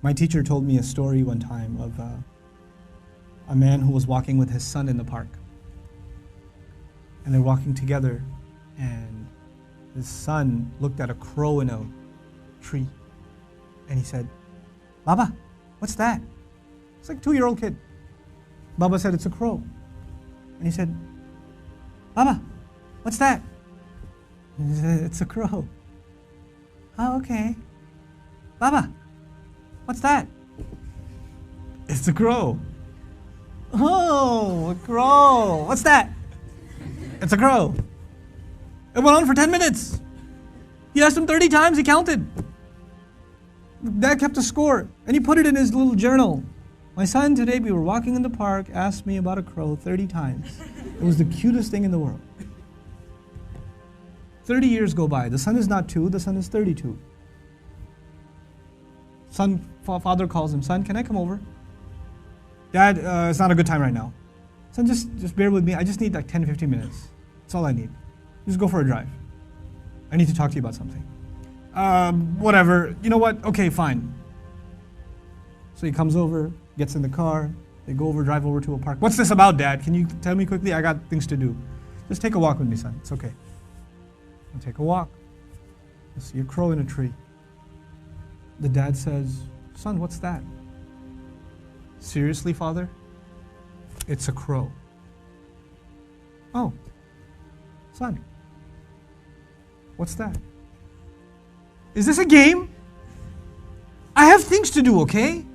My teacher told me a story one time of a man who was walking with his son in the park. And they're walking together, and his son looked at a crow in a tree, and he said, "Baba, what's that?" It's like a 2-year-old kid. Baba said, "It's a crow." And he said, "Baba, what's that?" And he said, "It's a crow." "Oh, okay." "Baba, what's that?" "It's a crow." "Oh, a crow. What's that?" "It's a crow." It went on for 10 minutes. He asked him 30 times, he counted. Dad kept a score, and he put it in his little journal. "My son, today we were walking in the park, asked me about a crow 30 times. It was the cutest thing in the world." 30 years go by. The son is not 2, the son is 32. Father calls him, "Son, can I come over?" "Dad, it's not a good time right now." "Son, just bear with me. I just need like 10, 15 minutes. That's all I need. Just go for a drive. I need to talk to you about something." Whatever. You know what? Okay, fine." So he comes over, gets in the car, they go over, drive over to a park. "What's this about, Dad? Can you tell me quickly? I got things to do." "Just take a walk with me, son. It's okay." I'll take a walk. I see a crow in a tree. The dad says, "Son, what's that?" "Seriously, Father? It's a crow." "Oh, son, what's that?" "Is this a game? I have things to do, okay?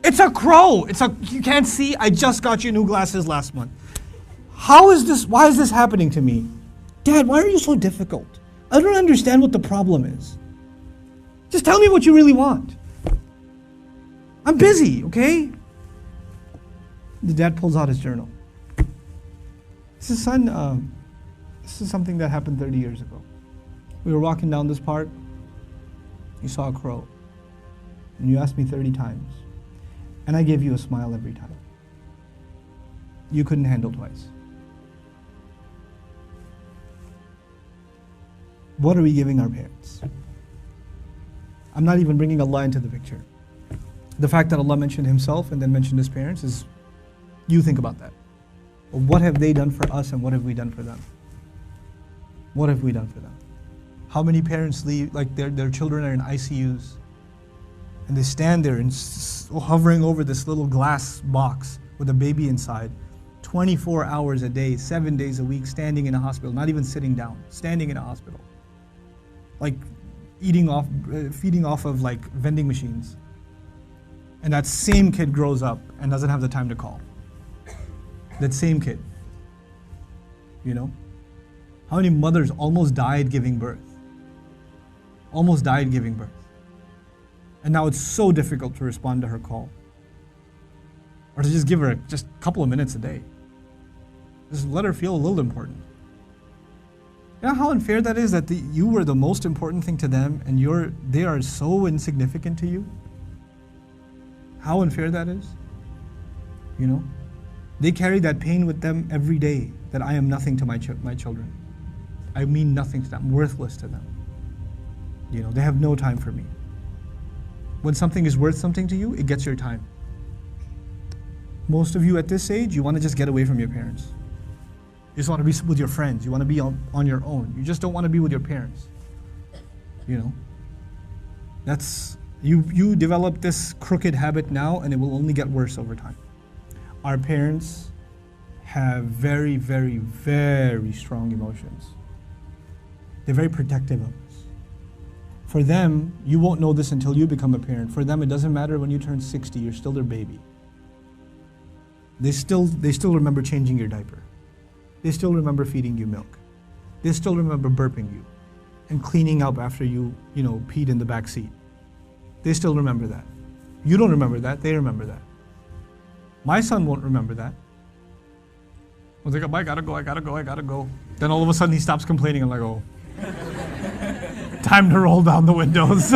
It's a crow. You can't see? I just got you new glasses last month. Why is this happening to me? Dad, why are you so difficult? I don't understand what the problem is. Just tell me what you really want. I'm busy, okay?" The dad pulls out his journal. He says, "Son, this is something that happened 30 years ago. We were walking down this park. You saw a crow. And you asked me 30 times. And I gave you a smile every time. You couldn't handle twice. What are we giving our parents?" I'm not even bringing Allah into the picture. The fact that Allah mentioned Himself and then mentioned His parents is, you think about that. What have they done for us and what have we done for them? What have we done for them? How many parents leave, like their children are in ICUs and they stand there and hovering over this little glass box with a baby inside, 24 hours a day, 7 days a week, standing in a hospital, not even sitting down, standing in a hospital. Like feeding off of like vending machines. And that same kid grows up and doesn't have the time to call. That same kid. You know? How many mothers almost died giving birth? Almost died giving birth. And now it's so difficult to respond to her call. Or to just give her just a couple of minutes a day. Just let her feel a little important. You know how unfair that is, that you were the most important thing to them and they are so insignificant to you? How unfair that is? You know? They carry that pain with them every day, that I am nothing to my children. I mean nothing to them, I'm worthless to them. You know, they have no time for me. When something is worth something to you, it gets your time. Most of you at this age, you want to just get away from your parents. You just want to be with your friends. You want to be on your own. You just don't want to be with your parents. You know? You develop this crooked habit now and it will only get worse over time. Our parents have very, very, very strong emotions. They're very protective of us. For them, you won't know this until you become a parent. For them, it doesn't matter when you turn 60, you're still their baby. They still remember changing your diaper. They still remember feeding you milk. They still remember burping you and cleaning up after you peed in the back seat. They still remember that. You don't remember that, they remember that. My son won't remember that. I was like, I gotta go. Then all of a sudden he stops complaining. I'm like, oh, time to roll down the windows.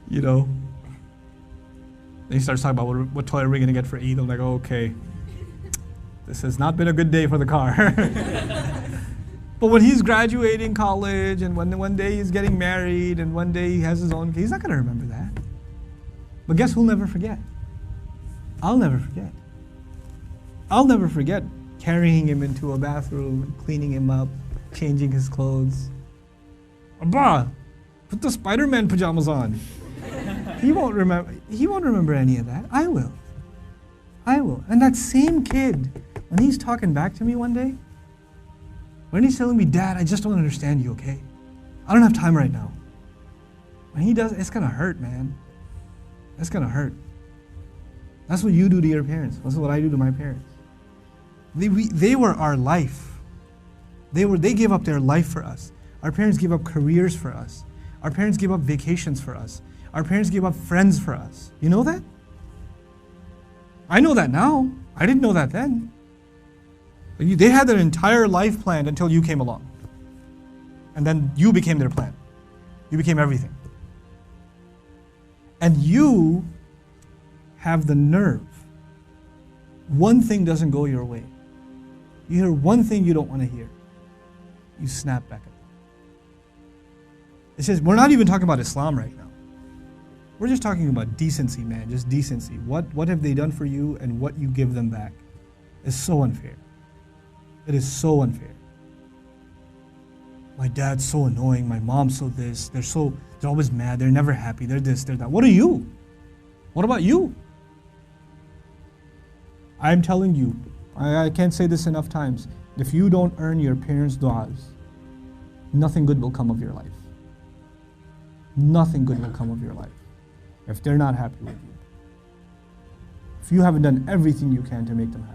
You know. Then he starts talking about what toy are we gonna get for Eid. I'm like, oh, okay. This has not been a good day for the car. But when he's graduating college and when one day he's getting married and one day he has his own, he's not going to remember that. But guess who'll never forget? I'll never forget. I'll never forget carrying him into a bathroom, cleaning him up, changing his clothes. Abba, put the Spider-Man pajamas on. He won't remember any of that. I will. I will. And that same kid, when he's talking back to me one day, when he's telling me, Dad, I just don't understand you, okay? I don't have time right now. When he does, it's gonna hurt, man. It's gonna hurt. That's what you do to your parents. That's what I do to my parents. They were our life. They gave up their life for us. Our parents gave up careers for us. Our parents gave up vacations for us. Our parents gave up friends for us. You know that? I know that now. I didn't know that then. They had their entire life planned until you came along. And then you became their plan. You became everything. And you have the nerve. One thing doesn't go your way. You hear one thing you don't want to hear. You snap back at them. It says, we're not even talking about Islam right now. We're just talking about decency, man, just decency. What have they done for you and what you give them back is so unfair. It is so unfair. My dad's so annoying, my mom's so this, they're always mad, they're never happy, they're this, they're that. What are you? What about you? I'm telling you, I can't say this enough times, if you don't earn your parents' du'as, nothing good will come of your life. Nothing good will come of your life if they're not happy with you. If you haven't done everything you can to make them happy.